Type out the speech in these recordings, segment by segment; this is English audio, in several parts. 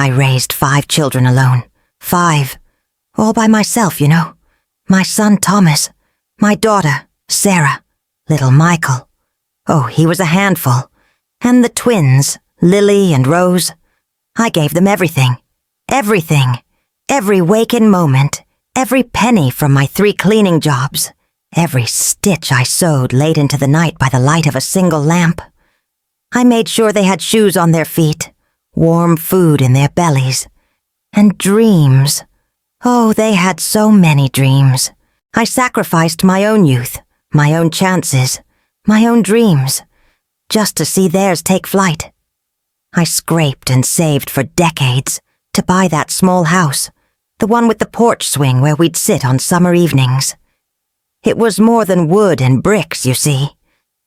I raised 5 children alone. 5. All by myself, you know. My son Thomas, my daughter Sarah, little Michael. Oh, he was a handful. And the twins, Lily and Rose. I gave them everything. Everything. Every waking moment. Every penny from my 3 cleaning jobs. Every stitch I sewed late into the night by the light of a single lamp. I made sure they had shoes on their feet, warm food in their bellies, and dreams. Oh, they had so many dreams. I sacrificed my own youth, my own chances, my own dreams, just to see theirs take flight. I scraped and saved for decades to buy that small house, the one with the porch swing where we'd sit on summer evenings. It was more than wood and bricks, you see.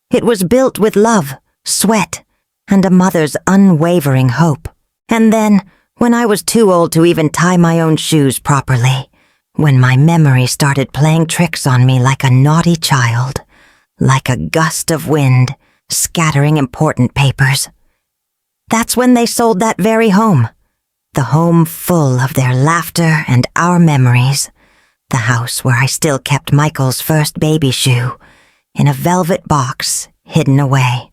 It was built with love, sweat, and a mother's unwavering hope. And then, when I was too old to even tie my own shoes properly, when my memory started playing tricks on me like a naughty child, like a gust of wind scattering important papers, that's when they sold that very home, the home full of their laughter and our memories, the house where I still kept Michael's first baby shoe in a velvet box hidden away.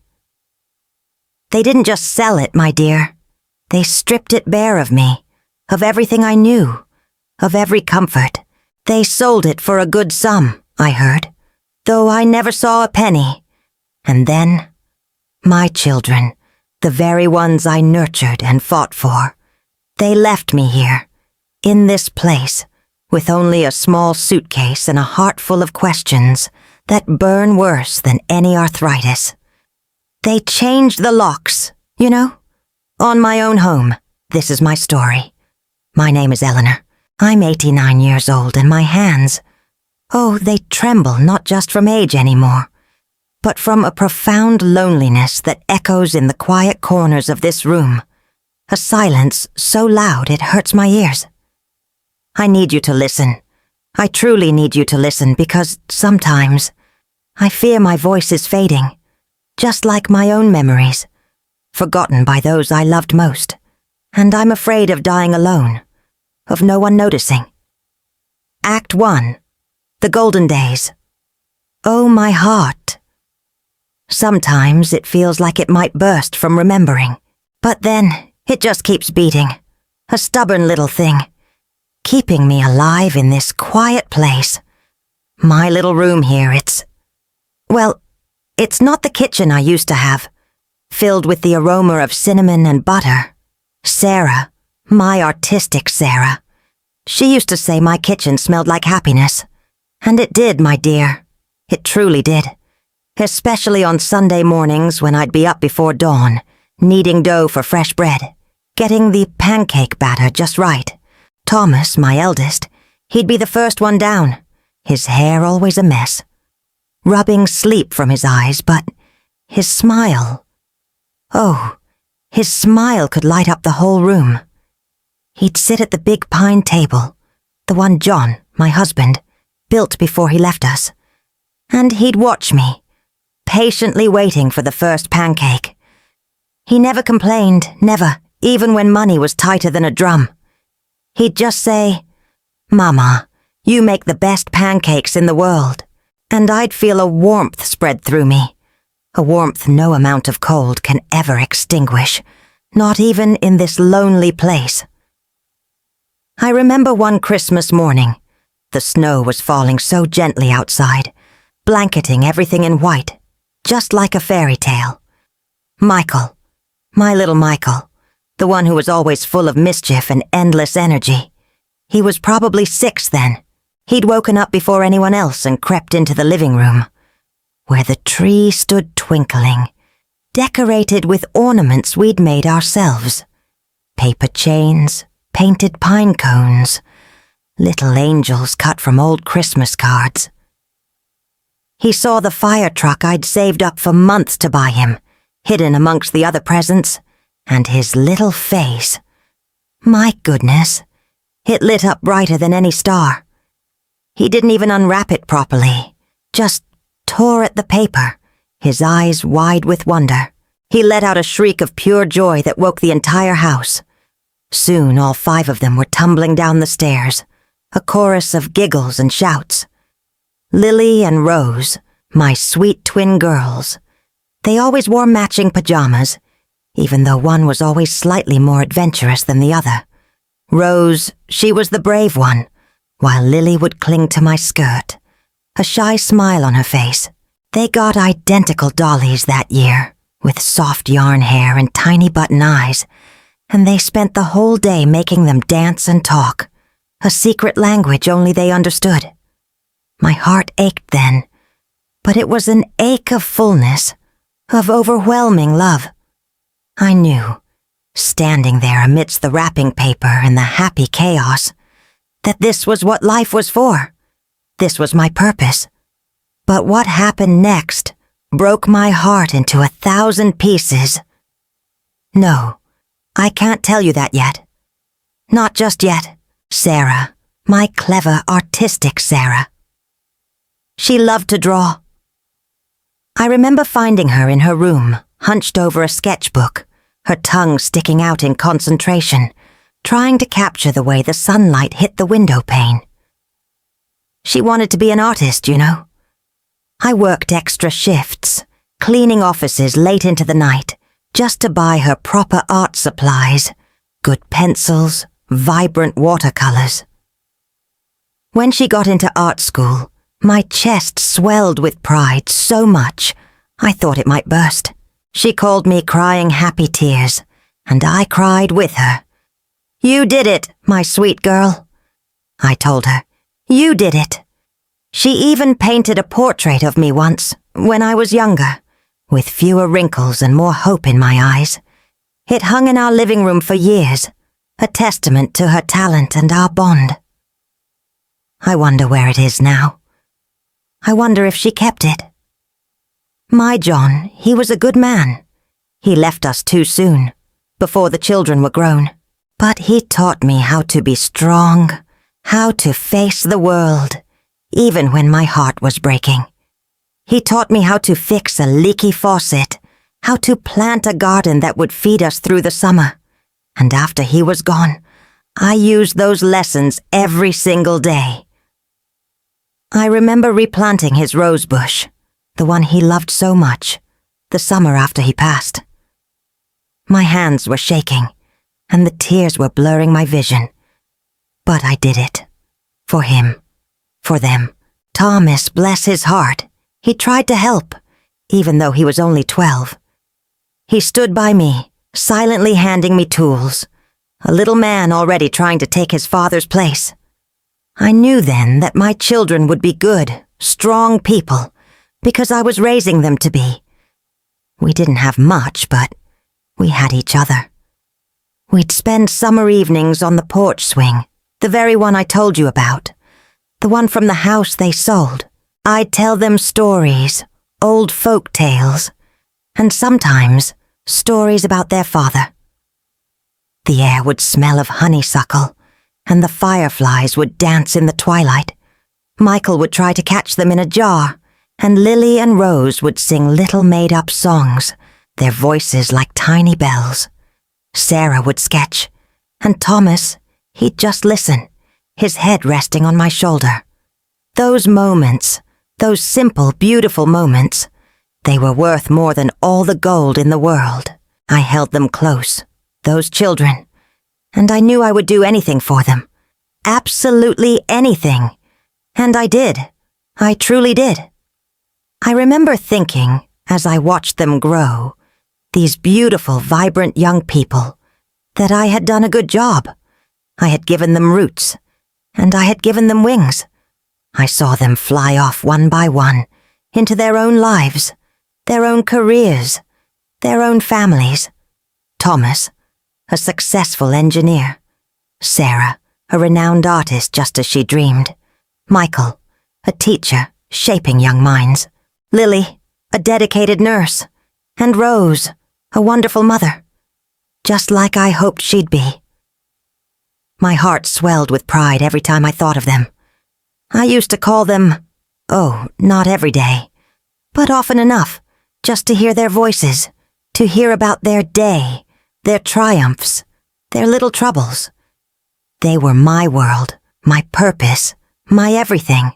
They didn't just sell it, my dear. They stripped it bare of me, of everything I knew, of every comfort. They sold it for a good sum, I heard, though I never saw a penny. And then, my children, the very ones I nurtured and fought for, they left me here, in this place, with only a small suitcase and a heart full of questions that burn worse than any arthritis. They changed the locks, you know? On my own home. This is my story. My name is Eleanor. I'm 89 years old and my hands, oh, they tremble not just from age anymore, but from a profound loneliness that echoes in the quiet corners of this room, a silence so loud it hurts my ears. I need you to listen. I truly need you to listen because sometimes I fear my voice is fading, just like my own memories, forgotten by those I loved most, and I'm afraid of dying alone, of no one noticing. Act 1. The Golden Days. Oh, my heart. Sometimes it feels like it might burst from remembering, but then it just keeps beating, a stubborn little thing, keeping me alive in this quiet place. My little room here, well, it's not the kitchen I used to have, filled with the aroma of cinnamon and butter. Sarah, my artistic Sarah, she used to say my kitchen smelled like happiness. And it did, my dear. It truly did. Especially on Sunday mornings when I'd be up before dawn, kneading dough for fresh bread, getting the pancake batter just right. Thomas, my eldest, he'd be the first one down, his hair always a mess, rubbing sleep from his eyes, but his smile, oh, his smile could light up the whole room. He'd sit at the big pine table, the one John, my husband, built before he left us, and he'd watch me, patiently waiting for the first pancake. He never complained, never, even when money was tighter than a drum. He'd just say, "Mama, you make the best pancakes in the world," and I'd feel a warmth spread through me, a warmth no amount of cold can ever extinguish, not even in this lonely place. I remember one Christmas morning. The snow was falling so gently outside, blanketing everything in white, just like a fairy tale. Michael, my little Michael, the one who was always full of mischief and endless energy. He was probably 6 then. He'd woken up before anyone else and crept into the living room, where the tree stood twinkling, decorated with ornaments we'd made ourselves. Paper chains, painted pine cones, little angels cut from old Christmas cards. He saw the fire truck I'd saved up for months to buy him, hidden amongst the other presents, and his little face. My goodness, it lit up brighter than any star. He didn't even unwrap it properly, just tore at the paper, his eyes wide with wonder. He let out a shriek of pure joy that woke the entire house. Soon all 5 of them were tumbling down the stairs, a chorus of giggles and shouts. Lily and Rose, my sweet twin girls. They always wore matching pajamas, even though one was always slightly more adventurous than the other. Rose, she was the brave one, while Lily would cling to my skirt, a shy smile on her face. They got identical dollies that year, with soft yarn hair and tiny button eyes, and they spent the whole day making them dance and talk, a secret language only they understood. My heart ached then, but it was an ache of fullness, of overwhelming love. I knew, standing there amidst the wrapping paper and the happy chaos, that this was what life was for. This was my purpose. But what happened next broke my heart into 1,000 pieces. No, I can't tell you that yet. Not just yet. Sarah, my clever, artistic Sarah. She loved to draw. I remember finding her in her room, hunched over a sketchbook, her tongue sticking out in concentration, trying to capture the way the sunlight hit the window pane. She wanted to be an artist, you know. I worked extra shifts, cleaning offices late into the night, just to buy her proper art supplies, good pencils, vibrant watercolors. When she got into art school, my chest swelled with pride so much, I thought it might burst. She called me crying happy tears, and I cried with her. "You did it, my sweet girl," I told her. "You did it." She even painted a portrait of me once, when I was younger, with fewer wrinkles and more hope in my eyes. It hung in our living room for years, a testament to her talent and our bond. I wonder where it is now. I wonder if she kept it. My John, he was a good man. He left us too soon, before the children were grown. But he taught me how to be strong, how to face the world, even when my heart was breaking. He taught me how to fix a leaky faucet, how to plant a garden that would feed us through the summer. And after he was gone, I used those lessons every single day. I remember replanting his rose bush, the one he loved so much, the summer after he passed. My hands were shaking, and the tears were blurring my vision. But I did it. For him. For them. Thomas, bless his heart, he tried to help, even though he was only 12. He stood by me, silently handing me tools, a little man already trying to take his father's place. I knew then that my children would be good, strong people, because I was raising them to be. We didn't have much, but we had each other. We'd spend summer evenings on the porch swing, the very one I told you about, the one from the house they sold. I'd tell them stories, old folk tales, and sometimes stories about their father. The air would smell of honeysuckle, and the fireflies would dance in the twilight. Michael would try to catch them in a jar, and Lily and Rose would sing little made-up songs, their voices like tiny bells. Sarah would sketch, and Thomas, he'd just listen, his head resting on my shoulder. Those moments, those simple, beautiful moments, they were worth more than all the gold in the world. I held them close, those children, and I knew I would do anything for them. Absolutely anything. And I did. I truly did. I remember thinking, as I watched them grow, these beautiful, vibrant young people, that I had done a good job. I had given them roots, and I had given them wings. I saw them fly off one by one, into their own lives, their own careers, their own families. Thomas, a successful engineer. Sarah, a renowned artist just as she dreamed. Michael, a teacher shaping young minds. Lily, a dedicated nurse. And Rose, a wonderful mother. Just like I hoped she'd be. My heart swelled with pride every time I thought of them. I used to call them, not every day, but often enough, just to hear their voices, to hear about their day, their triumphs, Their little troubles. They were my world, my purpose, my everything.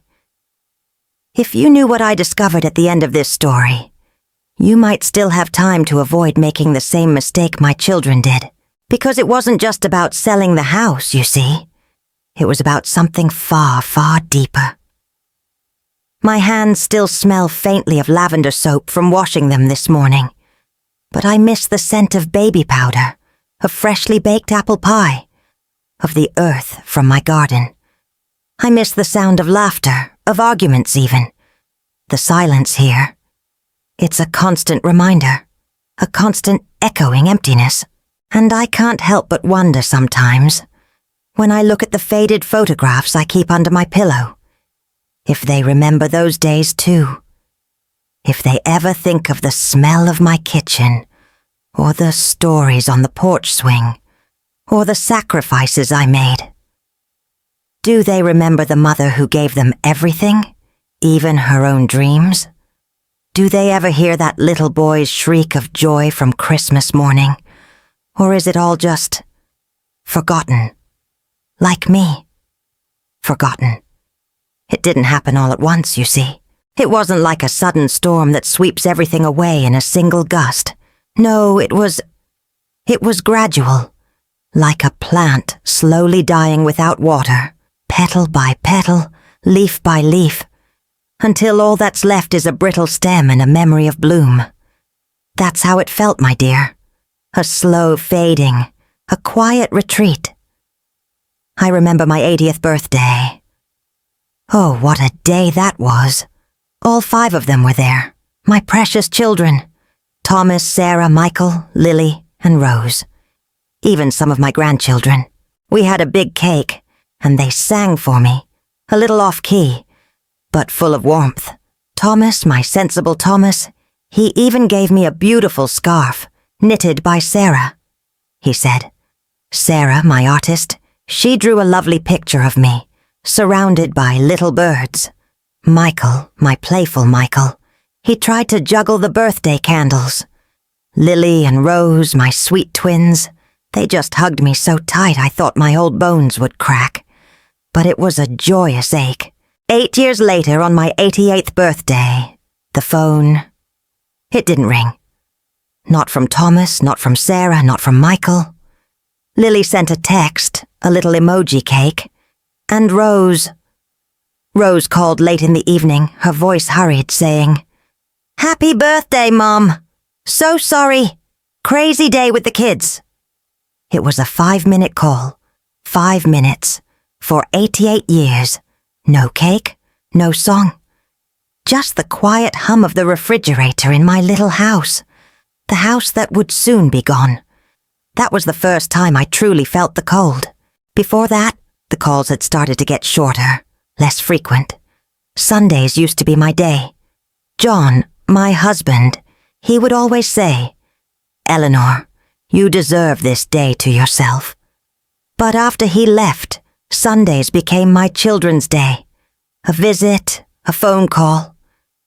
If you knew what I discovered at the end of this story, you might still have time to avoid making the same mistake my children did. Because it wasn't just about selling the house, you see. It was about something far, far deeper. My hands still smell faintly of lavender soap from washing them this morning. But I miss the scent of baby powder, of freshly baked apple pie, of the earth from my garden. I miss the sound of laughter, of arguments even. The silence here. It's a constant reminder, a constant echoing emptiness. And I can't help but wonder sometimes, when I look at the faded photographs I keep under my pillow, if they remember those days too. If they ever think of the smell of my kitchen, or the stories on the porch swing, or the sacrifices I made. Do they remember the mother who gave them everything, even her own dreams? Do they ever hear that little boy's shriek of joy from Christmas morning? Or is it all just forgotten? Like me. Forgotten. It didn't happen all at once, you see. It wasn't like a sudden storm that sweeps everything away in a single gust. No, it was gradual. Like a plant slowly dying without water, petal by petal, leaf by leaf, until all that's left is a brittle stem and a memory of bloom. That's how it felt, my dear. A slow fading, a quiet retreat. I remember my 80th birthday. Oh, what a day that was. All 5 of them were there, my precious children. Thomas, Sarah, Michael, Lily, and Rose. Even some of my grandchildren. We had a big cake, and they sang for me, a little off-key, but full of warmth. Thomas, my sensible Thomas, he even gave me a beautiful scarf, knitted by Sarah, he said. Sarah, my artist, she drew a lovely picture of me, surrounded by little birds. Michael, my playful Michael, he tried to juggle the birthday candles. Lily and Rose, my sweet twins, they just hugged me so tight I thought my old bones would crack. But it was a joyous ache. 8 years later, on my 88th birthday, the phone, it didn't ring. Not from Thomas, not from Sarah, not from Michael. Lily sent a text, a little emoji cake, and Rose called late in the evening, her voice hurried, saying, "Happy birthday, Mom! So sorry. Crazy day with the kids." It was a 5-minute call. 5 minutes. For 88 years. No cake, no song. Just the quiet hum of the refrigerator in my little house. The house that would soon be gone. That was the first time I truly felt the cold. Before that, the calls had started to get shorter, less frequent. Sundays used to be my day. John, my husband, he would always say, "Eleanor, you deserve this day to yourself." But after he left, Sundays became my children's day. A visit, a phone call.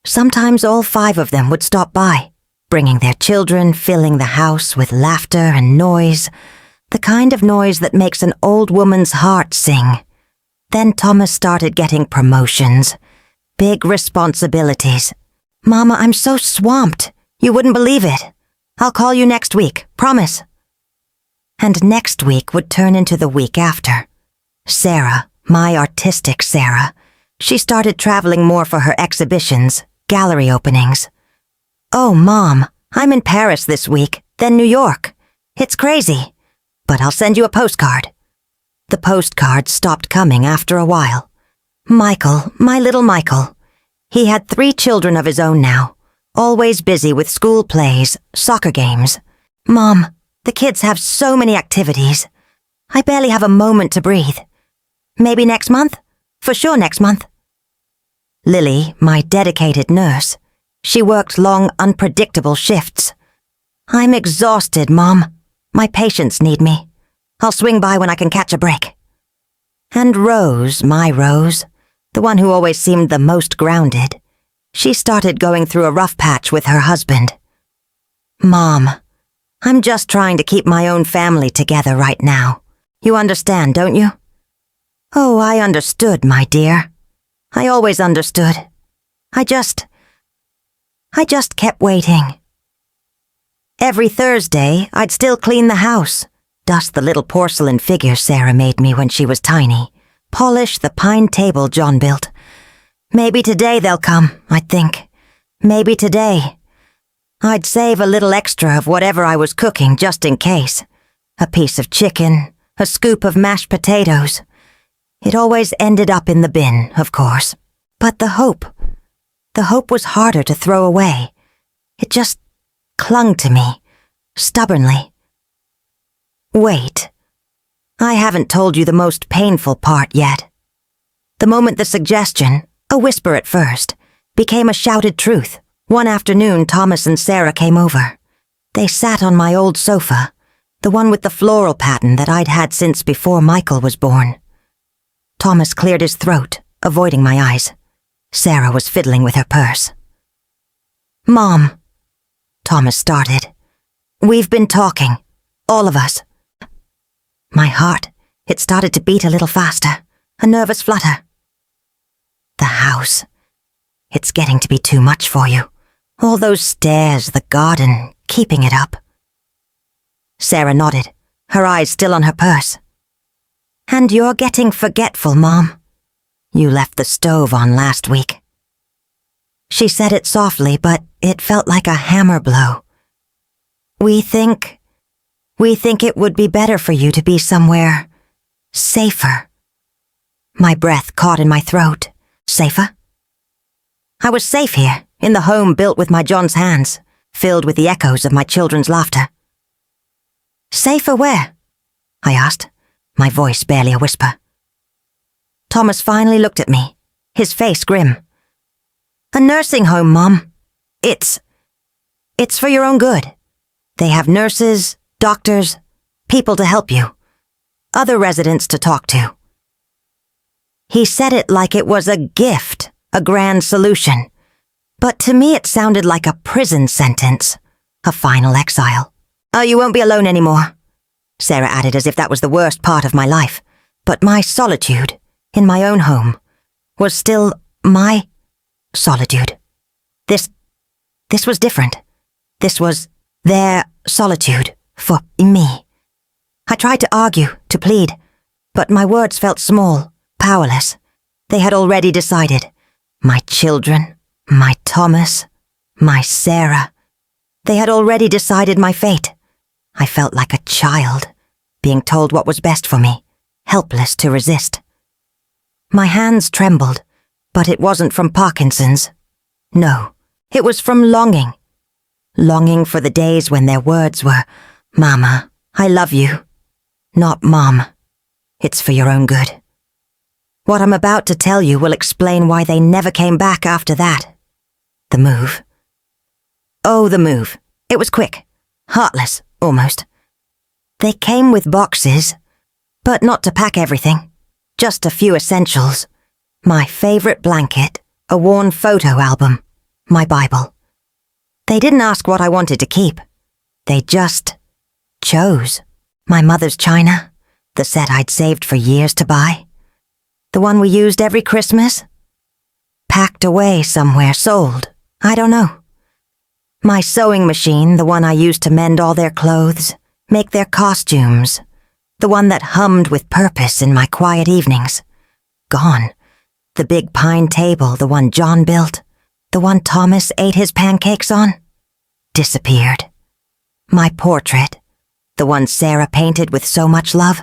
Sometimes all 5 of them would stop by, bringing their children, filling the house with laughter and noise, the kind of noise that makes an old woman's heart sing. Then Thomas started getting promotions, big responsibilities. "Mama, I'm so swamped. You wouldn't believe it. I'll call you next week, promise." And next week would turn into the week after. Sarah, my artistic Sarah, she started traveling more for her exhibitions, gallery openings. "Oh, Mom, I'm in Paris this week, then New York. It's crazy, but I'll send you a postcard." The postcards stopped coming after a while. Michael, my little Michael, he had 3 children of his own now, always busy with school plays, soccer games. "Mom, the kids have so many activities. I barely have a moment to breathe. Maybe next month? For sure next month." Lily, my dedicated nurse, she worked long, unpredictable shifts. "I'm exhausted, Mom. My patients need me. I'll swing by when I can catch a break." And Rose, my Rose, the one who always seemed the most grounded, she started going through a rough patch with her husband. "Mom, I'm just trying to keep my own family together right now. You understand, don't you? Oh, I understood, my dear. I always understood. I just kept waiting. Every Thursday, I'd still clean the house, dust the little porcelain figures Sarah made me when she was tiny, polish the pine table John built. Maybe today they'll come, I'd think. Maybe today. I'd save a little extra of whatever I was cooking just in case. A piece of chicken, a scoop of mashed potatoes. It always ended up in the bin, of course. But the hope was harder to throw away. It just clung to me, stubbornly. Wait. I haven't told you the most painful part yet. The moment the suggestion, a whisper at first, became a shouted truth. One afternoon, Thomas and Sarah came over. They sat on my old sofa, the one with the floral pattern that I'd had since before Michael was born. Thomas cleared his throat, avoiding my eyes. Sarah was fiddling with her purse. "Mom," Thomas started. "We've been talking, all of us." My heart, it started to beat a little faster, a nervous flutter. "The house. It's getting to be too much for you. All those stairs, the garden, keeping it up." Sarah nodded, her eyes still on her purse. "And you're getting forgetful, Mom. You left the stove on last week." She said it softly, but it felt like a hammer blow. We think it would be better for you to be somewhere safer." My breath caught in my throat. Safer? I was safe here, in the home built with my John's hands, filled with the echoes of my children's laughter. "Safer where?" I asked, my voice barely a whisper. Thomas finally looked at me, his face grim. "A nursing home, Mom. It's for your own good. They have nurses, doctors, people to help you, other residents to talk to." He said it like it was a gift, a grand solution. But to me it sounded like a prison sentence, a final exile. "Oh, you won't be alone anymore," Sarah added as if that was the worst part of my life. But my solitude, in my own home, was still my solitude. This was different. This was their solitude for me. I tried to argue, to plead, but my words felt small, powerless. They had already decided. My children, my Thomas, my Sarah. They had already decided my fate. I felt like a child, being told what was best for me, helpless to resist. My hands trembled, but it wasn't from Parkinson's. No, it was from longing. Longing for the days when their words were, "Mama, I love you." Not "Mom, it's for your own good." What I'm about to tell you will explain why they never came back after that. The move. Oh, the move. It was quick. Heartless, almost. They came with boxes, but not to pack everything. Just a few essentials. My favorite blanket, a worn photo album, my Bible. They didn't ask what I wanted to keep. They just chose. My mother's china, the set I'd saved for years to buy. The one we used every Christmas? Packed away somewhere, sold. I don't know. My sewing machine, the one I used to mend all their clothes, make their costumes. The one that hummed with purpose in my quiet evenings. Gone. The big pine table, the one John built. The one Thomas ate his pancakes on. Disappeared. My portrait, the one Sarah painted with so much love.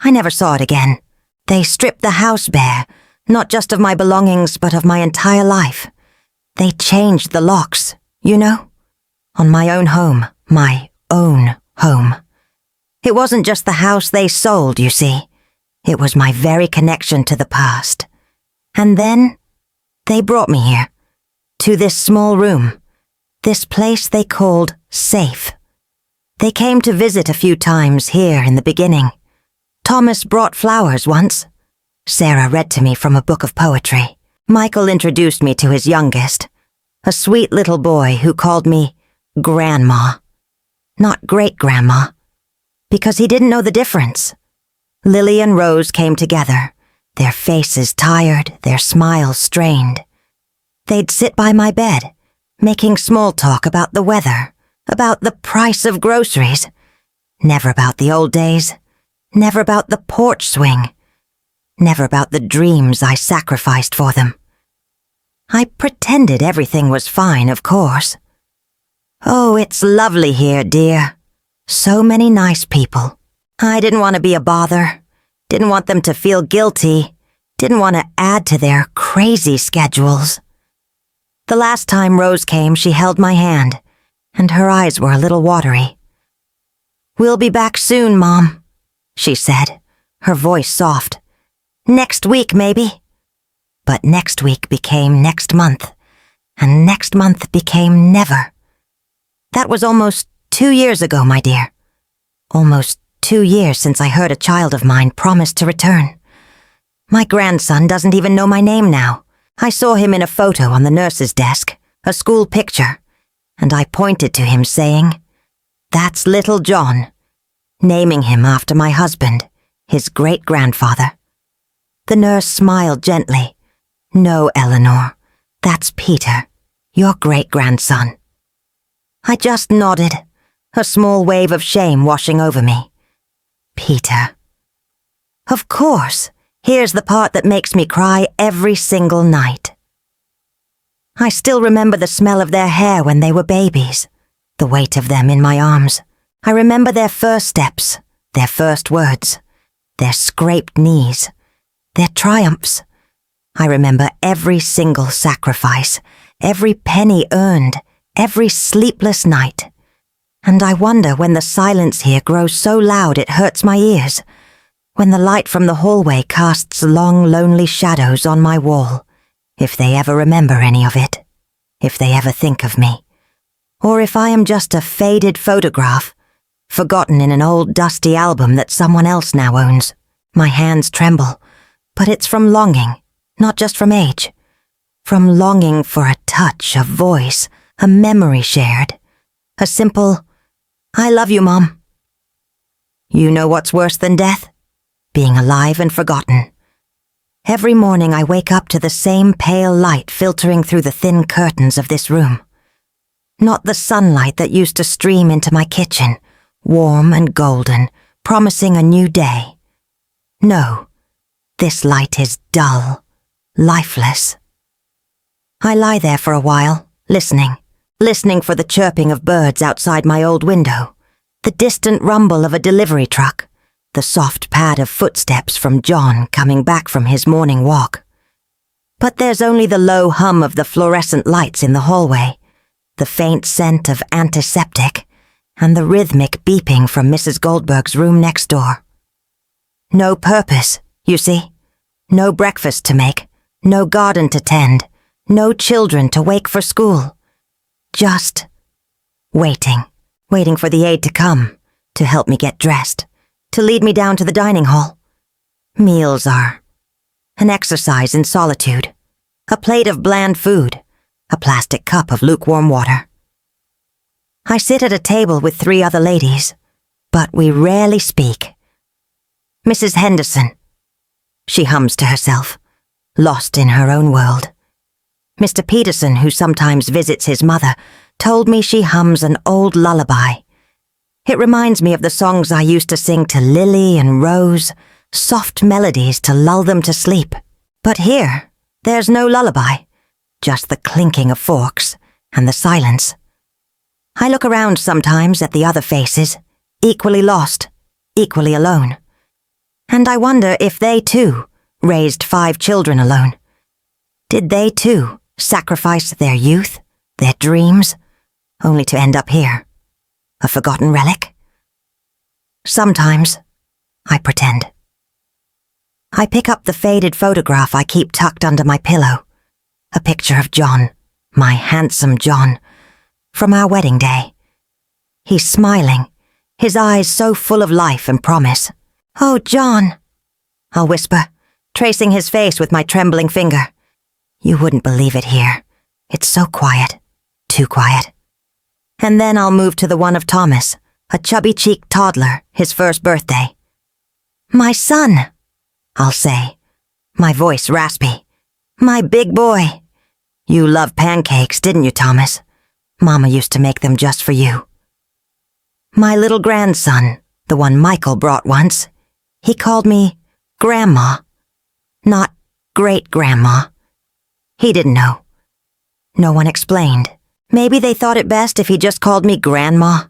I never saw it again. They stripped the house bare, not just of my belongings, but of my entire life. They changed the locks, you know? On my own home, my own home. It wasn't just the house they sold, you see. It was my very connection to the past. And then, they brought me here, to this small room, this place they called safe. They came to visit a few times here in the beginning. Thomas brought flowers once. Sarah read to me from a book of poetry. Michael introduced me to his youngest, a sweet little boy who called me Grandma. not great-grandma, because he didn't know the difference. Lily and Rose came together, their faces tired, their smiles strained. They'd sit by my bed, making small talk about the weather, about the price of groceries. Never about the old days, never about the porch swing, never about the dreams I sacrificed for them. I pretended everything was fine, of course. Oh, it's lovely here, dear. So many nice people. I didn't want to be a bother, didn't want them to feel guilty, didn't want to add to their crazy schedules. The last time Rose came, she held my hand, and her eyes were a little watery. "We'll be back soon, Mom," she said, her voice soft. "Next week, maybe." But next week became next month, and next month became never. That was almost 2 years ago, my dear. Almost 2 years since I heard a child of mine promise to return. My grandson doesn't even know my name now. I saw him in a photo on the nurse's desk, a school picture, and I pointed to him saying, "That's little John," naming him after my husband, his great-grandfather. The nurse smiled gently. "No, Eleanor, that's Peter, your great-grandson." I just nodded, a small wave of shame washing over me. Peter. Of course, here's the part that makes me cry every single night. I still remember the smell of their hair when they were babies, the weight of them in my arms. I remember their first steps, their first words, their scraped knees, their triumphs. I remember every single sacrifice, every penny earned, every sleepless night. And I wonder when the silence here grows so loud it hurts my ears, when the light from the hallway casts long, lonely shadows on my wall, if they ever remember any of it, if they ever think of me, or if I am just a faded photograph, forgotten in an old dusty album that someone else now owns. My hands tremble, but it's from longing, not just from age, from longing for a touch, a voice, a memory shared, a simple, "I love you, Mom." You know what's worse than death? Being alive and forgotten. Every morning I wake up to the same pale light filtering through the thin curtains of this room. Not the sunlight that used to stream into my kitchen, warm and golden, promising a new day. No, this light is dull, lifeless. I lie there for a while, listening for the chirping of birds outside my old window, the distant rumble of a delivery truck, the soft pad of footsteps from John coming back from his morning walk. But there's only the low hum of the fluorescent lights in the hallway, the faint scent of antiseptic, and the rhythmic beeping from Mrs. Goldberg's room next door. No purpose, you see. No breakfast to make, no garden to tend, no children to wake for school. Just waiting for the aide to come, to help me get dressed, to lead me down to the dining hall. Meals are an exercise in solitude, a plate of bland food, a plastic cup of lukewarm water. I sit at a table with 3 other ladies, but we rarely speak. Mrs. Henderson. She hums to herself, lost in her own world. Mr. Peterson, who sometimes visits his mother, told me she hums an old lullaby. It reminds me of the songs I used to sing to Lily and Rose, soft melodies to lull them to sleep. But here, there's no lullaby, just the clinking of forks and the silence. I look around sometimes at the other faces, equally lost, equally alone. And I wonder if they too raised 5 children alone. Did they too sacrifice their youth, their dreams, only to end up here, a forgotten relic? Sometimes I pretend. I pick up the faded photograph I keep tucked under my pillow, a picture of John, my handsome John, from our wedding day. He's smiling, his eyes so full of life and promise. "Oh, John," I'll whisper, tracing his face with my trembling finger. You wouldn't believe it here. It's so quiet, too quiet. And then I'll move to the one of Thomas, a chubby-cheeked toddler, his first birthday. "My son," I'll say, my voice raspy. "My big boy. You love pancakes, didn't you, Thomas? Mama used to make them just for you." My little grandson, the one Michael brought once, he called me Grandma, not great-grandma. He didn't know. No one explained. Maybe they thought it best if he just called me Grandma.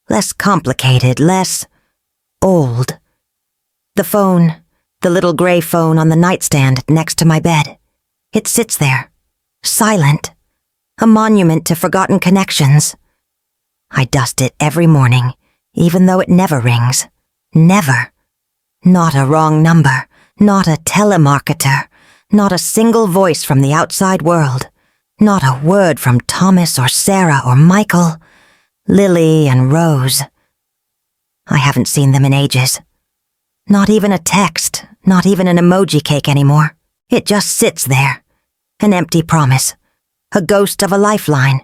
Less complicated, less old. The phone, the little gray phone on the nightstand next to my bed. It sits there, silent, a monument to forgotten connections. I dust it every morning, even though it never rings. Never. Not a wrong number, not a telemarketer, not a single voice from the outside world, not a word from Thomas or Sarah or Michael, Lily and Rose. I haven't seen them in ages. Not even a text, not even an emoji cake anymore. It just sits there, an empty promise, a ghost of a lifeline,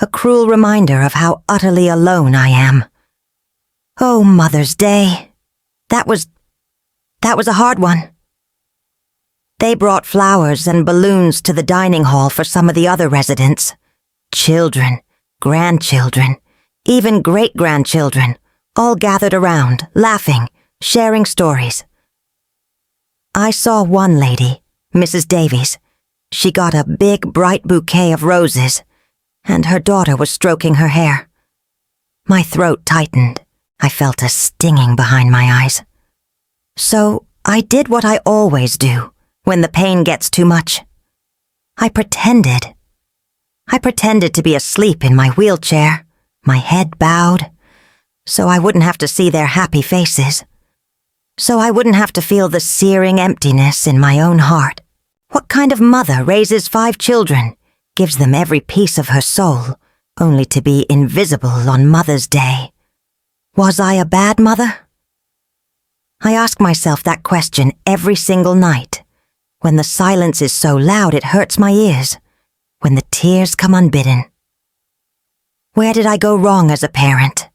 a cruel reminder of how utterly alone I am. Oh, Mother's Day. That was a hard one. They brought flowers and balloons to the dining hall for some of the other residents. Children, grandchildren, even great-grandchildren, all gathered around, laughing, sharing stories. I saw one lady, Mrs. Davies. She got a big, bright bouquet of roses, and her daughter was stroking her hair. My throat tightened. I felt a stinging behind my eyes. So I did what I always do when the pain gets too much. I pretended. I pretended to be asleep in my wheelchair, my head bowed, so I wouldn't have to see their happy faces. So I wouldn't have to feel the searing emptiness in my own heart. What kind of mother raises 5 children, gives them every piece of her soul, only to be invisible on Mother's Day? Was I a bad mother? I ask myself that question every single night, when the silence is so loud it hurts my ears, when the tears come unbidden. Where did I go wrong as a parent?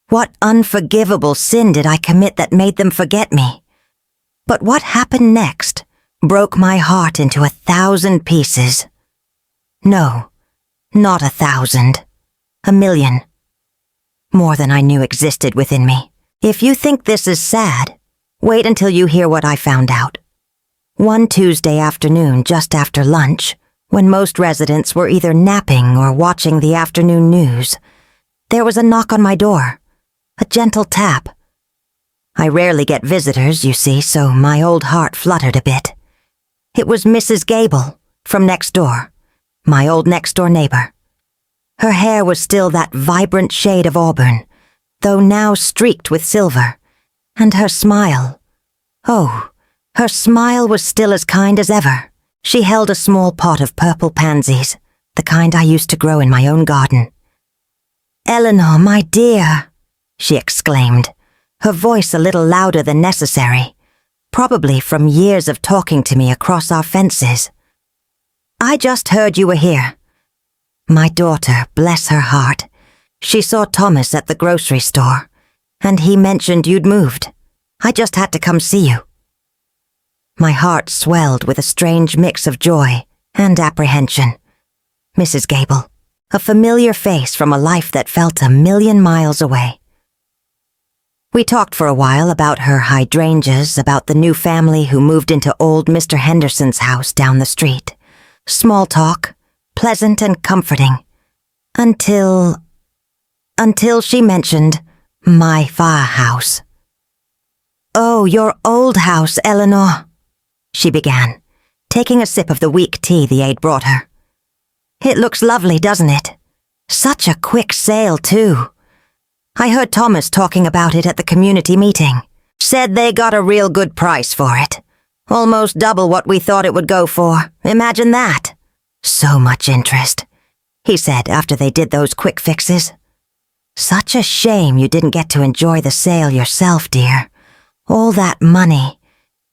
What unforgivable sin did I commit that made them forget me? But what happened next broke my heart into 1,000 pieces. No, not 1,000. 1,000,000. More than I knew existed within me. If you think this is sad, wait until you hear what I found out. One Tuesday afternoon just after lunch, when most residents were either napping or watching the afternoon news, there was a knock on my door, a gentle tap. I rarely get visitors, you see, so my old heart fluttered a bit. It was Mrs. Gable, from next door, my old next-door neighbor. Her hair was still that vibrant shade of auburn, though now streaked with silver, and her smile, oh, her smile was still as kind as ever. She held a small pot of purple pansies, the kind I used to grow in my own garden. "Eleanor, my dear," she exclaimed, her voice a little louder than necessary, probably from years of talking to me across our fences. "I just heard you were here. My daughter, bless her heart, she saw Thomas at the grocery store, and he mentioned you'd moved. I just had to come see you." My heart swelled with a strange mix of joy and apprehension. Mrs. Gable, a familiar face from a life that felt 1,000,000 miles away. We talked for a while about her hydrangeas, about the new family who moved into old Mr. Henderson's house down the street. Small talk, pleasant and comforting, until she mentioned my house. "Oh, your old house, Eleanor," she began, taking a sip of the weak tea the aide brought her. "It looks lovely, doesn't it? Such a quick sale, too. I heard Thomas talking about it at the community meeting. Said they got a real good price for it. Almost double what we thought it would go for. Imagine that. So much interest," he said after they did those quick fixes. "Such a shame you didn't get to enjoy the sale yourself, dear. All that money.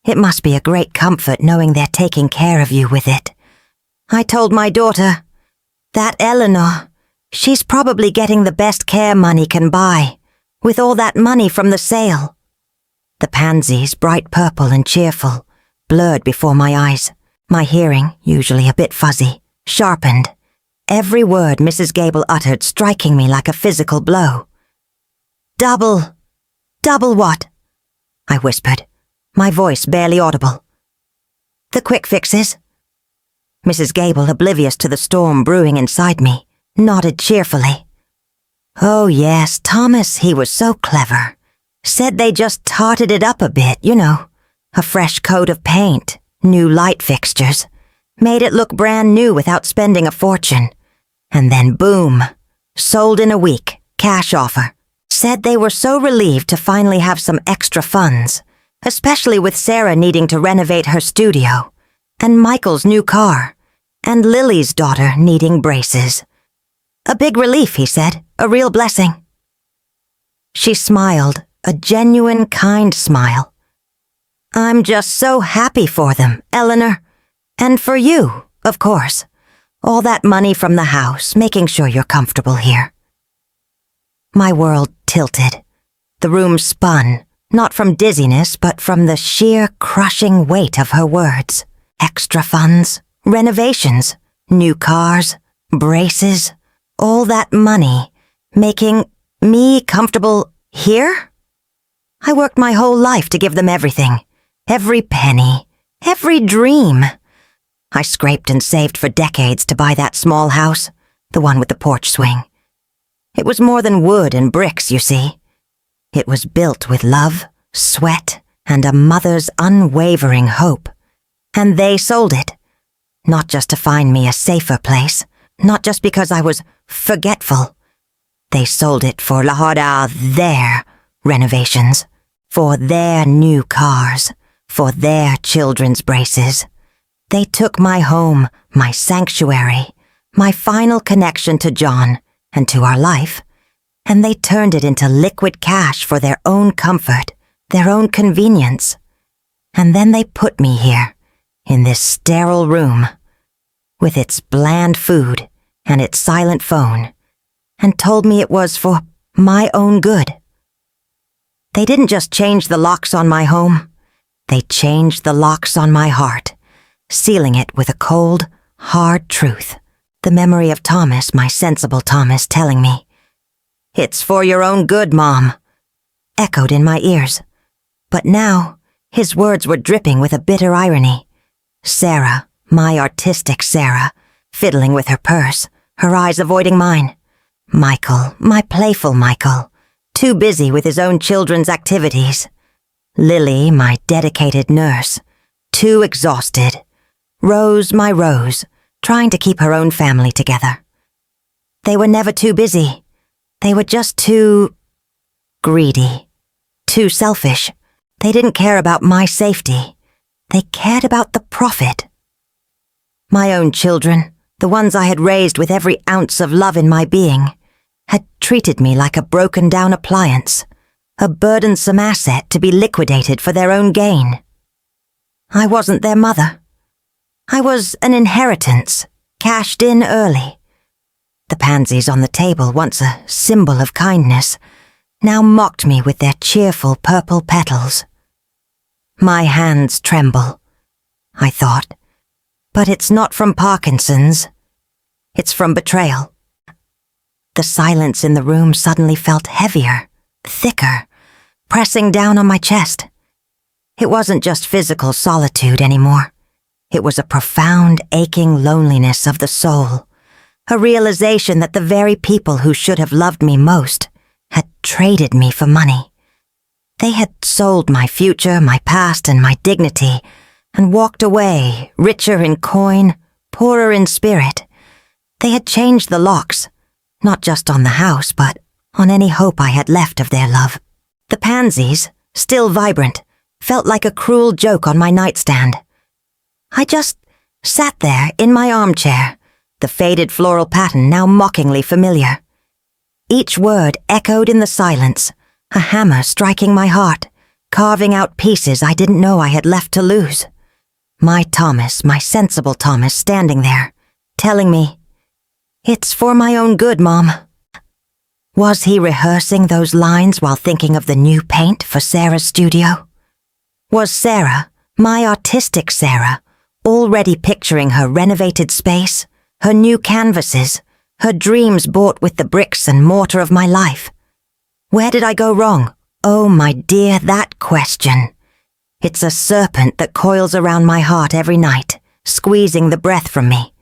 It must be a great comfort knowing they're taking care of you with it. I told my daughter, that Eleanor, she's probably getting the best care money can buy. with all that money from the sale. The pansies, bright purple and cheerful, blurred before my eyes, my hearing, usually a bit fuzzy, sharpened, every word Mrs. Gable uttered striking me like a physical blow. Double what? I whispered, my voice barely audible. The quick fixes. Mrs. Gable, oblivious to the storm brewing inside me, nodded cheerfully. Oh yes, Thomas, he was so clever. Said they just tarted it up a bit, you know. A fresh coat of paint, new light fixtures. Made it look brand new without spending a fortune. And then boom, sold in a week, cash offer. Said they were so relieved to finally have some extra funds, especially with Sarah needing to renovate her studio, and Michael's new car, and Lily's daughter needing braces. A big relief, he said, a real blessing. She smiled, a genuine, kind smile. I'm just so happy for them, Eleanor. And for you, of course. All that money from the house, making sure you're comfortable here. My world tilted. The room spun, not from dizziness, but from the sheer crushing weight of her words. Extra funds, renovations, new cars, braces, all that money, making me comfortable here? I worked my whole life to give them everything, every penny, every dream. I scraped and saved for decades to buy that small house, the one with the porch swing. It was more than wood and bricks, you see. It was built with love, sweat, and a mother's unwavering hope. And they sold it. Not just to find me a safer place, not just because I was forgetful. They sold it for their renovations, for their new cars, for their children's braces. They took my home, my sanctuary, my final connection to John and to our life, and they turned it into liquid cash for their own comfort, their own convenience. And then they put me here, in this sterile room, with its bland food and its silent phone, and told me it was for my own good. They didn't just change the locks on my home, they changed the locks on my heart, sealing it with a cold, hard truth, the memory of Thomas, my sensible Thomas, telling me, "It's for your own good, Mom," echoed in my ears. But now, his words were dripping with a bitter irony. Sarah, my artistic Sarah, fiddling with her purse, her eyes avoiding mine. Michael, my playful Michael, too busy with his own children's activities. Lily, my dedicated nurse, too exhausted. Rose, my Rose, trying to keep her own family together. They were never too busy. They were just too greedy, too selfish. They didn't care about my safety. They cared about the profit. My own children, the ones I had raised with every ounce of love in my being, had treated me like a broken-down appliance, a burdensome asset to be liquidated for their own gain. I wasn't their mother. I was an inheritance, cashed in early. The pansies on the table, once a symbol of kindness, now mocked me with their cheerful purple petals. My hands tremble, I thought, but it's not from Parkinson's. It's from betrayal. The silence in the room suddenly felt heavier, thicker, pressing down on my chest. It wasn't just physical solitude anymore. It was a profound, aching loneliness of the soul, a realization that the very people who should have loved me most had traded me for money. They had sold my future, my past, and my dignity, and walked away, richer in coin, poorer in spirit. They had changed the locks, not just on the house, but on any hope I had left of their love. The pansies, still vibrant, felt like a cruel joke on my nightstand. I just sat there in my armchair, the faded floral pattern now mockingly familiar. Each word echoed in the silence, a hammer striking my heart, carving out pieces I didn't know I had left to lose. My Thomas, my sensible Thomas, standing there, telling me, "It's for my own good, Mom." Was he rehearsing those lines while thinking of the new paint for Sarah's studio? Was Sarah, my artistic Sarah, already picturing her renovated space, her new canvases, her dreams bought with the bricks and mortar of my life? Where did I go wrong? Oh, my dear, that question. It's a serpent that coils around my heart every night, squeezing the breath from me.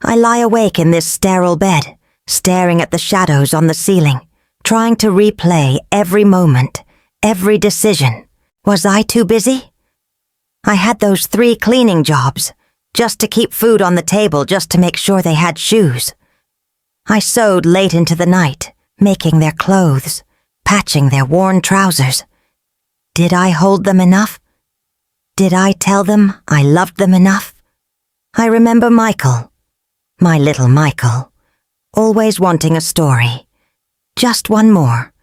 I lie awake in this sterile bed, staring at the shadows on the ceiling, trying to replay every moment, every decision. Was I too busy? I had those 3 cleaning jobs, just to keep food on the table, just to make sure they had shoes. I sewed late into the night, making their clothes, patching their worn trousers. Did I hold them enough? Did I tell them I loved them enough? I remember Michael, my little Michael, always wanting a story. Just one more.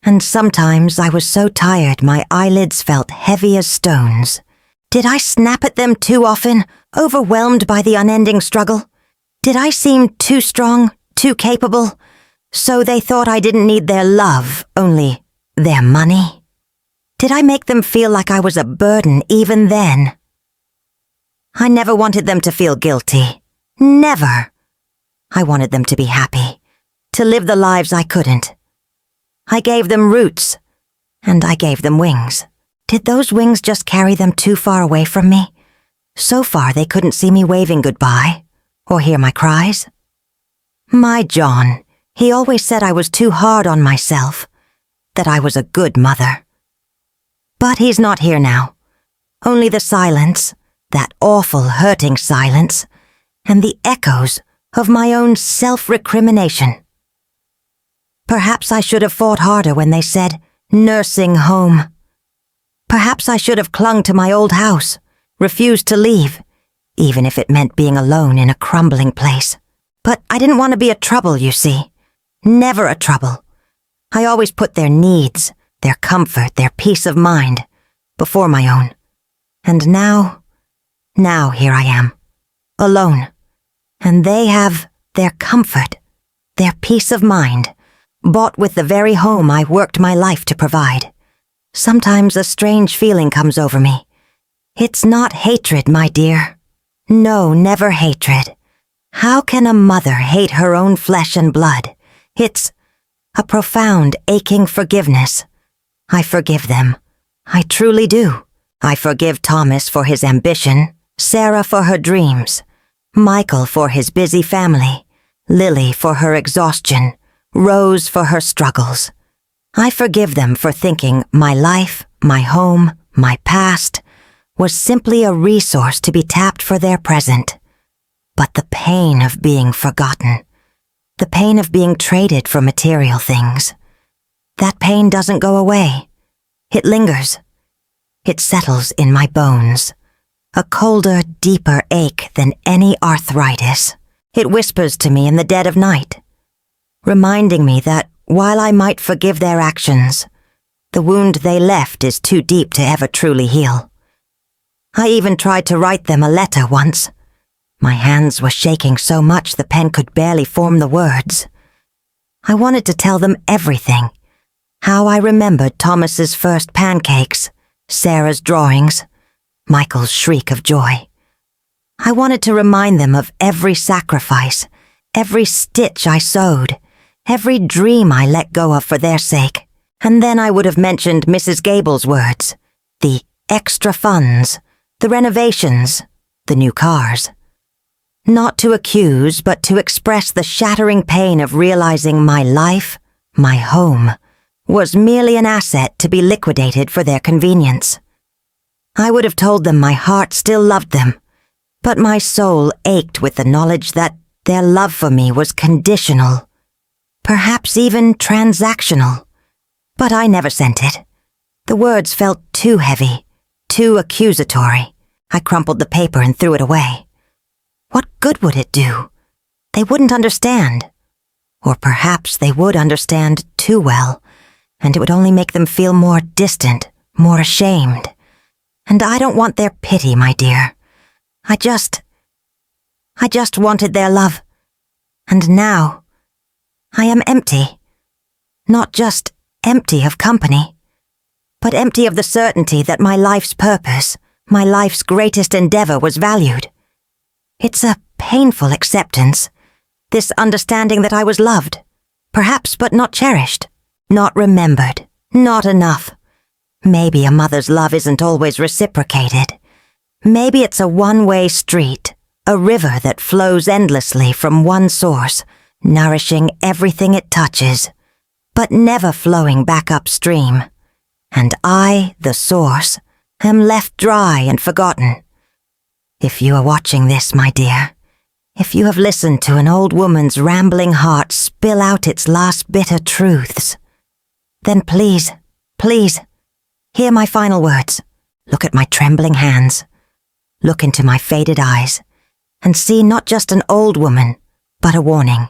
And sometimes I was so tired my eyelids felt heavy as stones. Did I snap at them too often, overwhelmed by the unending struggle? Did I seem too strong, too capable? So they thought I didn't need their love, only their money? Did I make them feel like I was a burden even then? I never wanted them to feel guilty. Never. I wanted them to be happy, to live the lives I couldn't. I gave them roots, and I gave them wings. Did those wings just carry them too far away from me? So far they couldn't see me waving goodbye, or hear my cries? My John, he always said I was too hard on myself, that I was a good mother. But he's not here now. Only the silence, that awful hurting silence, and the echoes of my own self-recrimination. Perhaps I should have fought harder when they said, nursing home. Perhaps I should have clung to my old house, refused to leave, even if it meant being alone in a crumbling place. But I didn't want to be a trouble, you see. Never a trouble. I always put their needs, their comfort, their peace of mind, before my own. And now here I am, alone. And they have their comfort, their peace of mind, bought with the very home I worked my life to provide. Sometimes a strange feeling comes over me. It's not hatred, my dear. No, never hatred. How can a mother hate her own flesh and blood? It's a profound, aching forgiveness. I forgive them. I truly do. I forgive Thomas for his ambition, Sarah for her dreams, Michael for his busy family, Lily for her exhaustion, Rose for her struggles. I forgive them for thinking my life, my home, my past was simply a resource to be tapped for their present. But the pain of being forgotten, the pain of being traded for material things, that pain doesn't go away. It lingers. It settles in my bones. A colder, deeper ache than any arthritis. It whispers to me in the dead of night, reminding me that while I might forgive their actions, the wound they left is too deep to ever truly heal. I even tried to write them a letter once. My hands were shaking so much the pen could barely form the words. I wanted to tell them everything. How I remembered Thomas's first pancakes, Sarah's drawings, Michael's shriek of joy. I wanted to remind them of every sacrifice, every stitch I sewed, every dream I let go of for their sake. And then I would have mentioned Mrs. Gable's words, the extra funds, the renovations, the new cars. Not to accuse, but to express the shattering pain of realizing my life, my home, was merely an asset to be liquidated for their convenience. I would have told them my heart still loved them, but my soul ached with the knowledge that their love for me was conditional, perhaps even transactional. But I never sent it. The words felt too heavy, too accusatory. I crumpled the paper and threw it away. What good would it do? They wouldn't understand. Or perhaps they would understand too well, and it would only make them feel more distant, more ashamed. And I don't want their pity, my dear. I just wanted their love. And now, I am empty. not just empty of company, but empty of the certainty that my life's purpose, my life's greatest endeavor was valued. It's a painful acceptance, this understanding that I was loved, perhaps but not cherished, not remembered, not enough. Maybe a mother's love isn't always reciprocated. Maybe it's a one-way street, a river that flows endlessly from one source, nourishing everything it touches, but never flowing back upstream. And I, the source, am left dry and forgotten. If you are watching this, my dear, if you have listened to an old woman's rambling heart spill out its last bitter truths, then please, please, hear my final words. Look at my trembling hands. Look into my faded eyes and see not just an old woman, but a warning.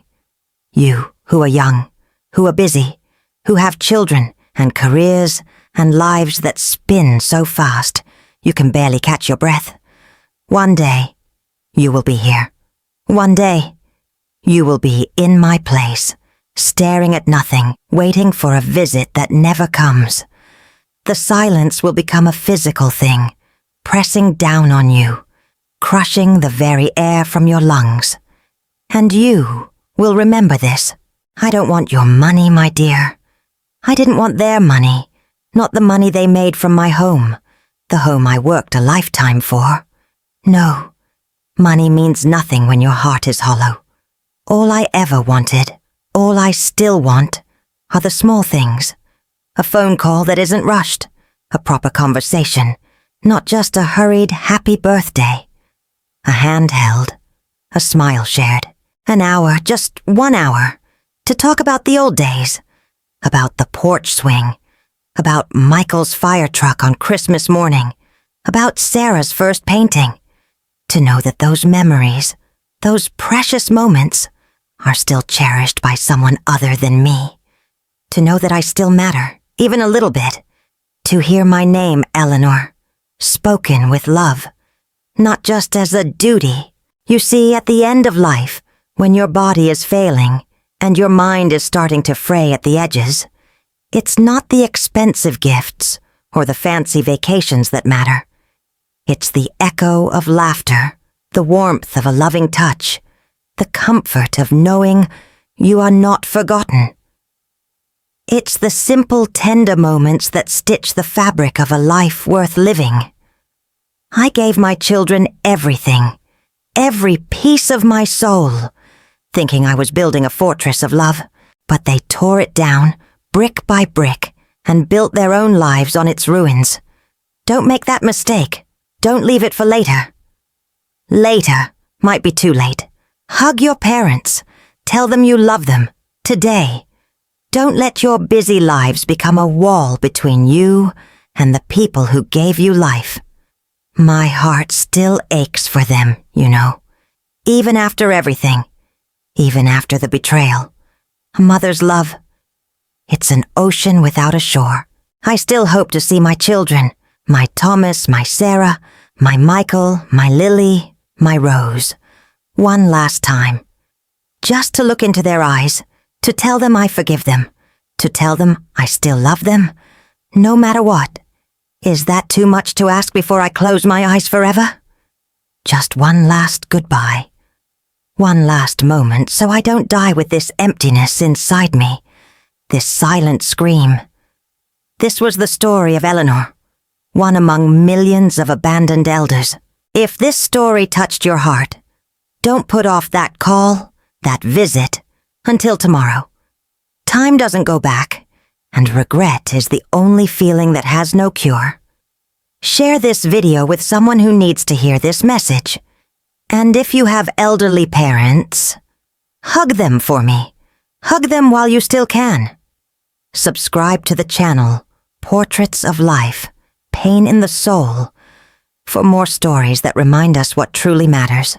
You who are young, who are busy, who have children and careers and lives that spin so fast you can barely catch your breath. One day, you will be here. One day, you will be in my place, staring at nothing, waiting for a visit that never comes. The silence will become a physical thing, pressing down on you, crushing the very air from your lungs. And you will remember this. I don't want your money, my dear. I didn't want their money, not the money they made from my home, the home I worked a lifetime for. No, money means nothing when your heart is hollow. All I ever wanted, all I still want, are the small things. A phone call that isn't rushed, a proper conversation, not just a hurried happy birthday. A hand held, a smile shared, an hour, just 1 hour, to talk about the old days, about the porch swing, about Michael's fire truck on Christmas morning, about Sarah's first painting. To know that those memories, those precious moments, are still cherished by someone other than me. To know that I still matter, even a little bit. To hear my name, Eleanor, spoken with love, not just as a duty. You see, at the end of life, when your body is failing and your mind is starting to fray at the edges, it's not the expensive gifts or the fancy vacations that matter. It's the echo of laughter, the warmth of a loving touch, the comfort of knowing you are not forgotten. It's the simple, tender moments that stitch the fabric of a life worth living. I gave my children everything, every piece of my soul, thinking I was building a fortress of love, but they tore it down, brick by brick, and built their own lives on its ruins. Don't make that mistake. Don't leave it for later. Later might be too late. Hug your parents. Tell them you love them. Today. Don't let your busy lives become a wall between you and the people who gave you life. My heart still aches for them, you know. Even after everything. Even after the betrayal. A mother's love. It's an ocean without a shore. I still hope to see my children. My Thomas, my Sarah, my Michael, my Lily, my Rose. One last time. Just to look into their eyes, to tell them I forgive them, to tell them I still love them, no matter what. Is that too much to ask before I close my eyes forever? Just one last goodbye. One last moment so I don't die with this emptiness inside me, this silent scream. This was the story of Eleanor, one among millions of abandoned elders. If this story touched your heart, don't put off that call, that visit, until tomorrow. Time doesn't go back, and regret is the only feeling that has no cure. Share this video with someone who needs to hear this message. And if you have elderly parents, hug them for me. Hug them while you still can. Subscribe to the channel, Portraits of Life, Pain in the Soul, for more stories that remind us what truly matters.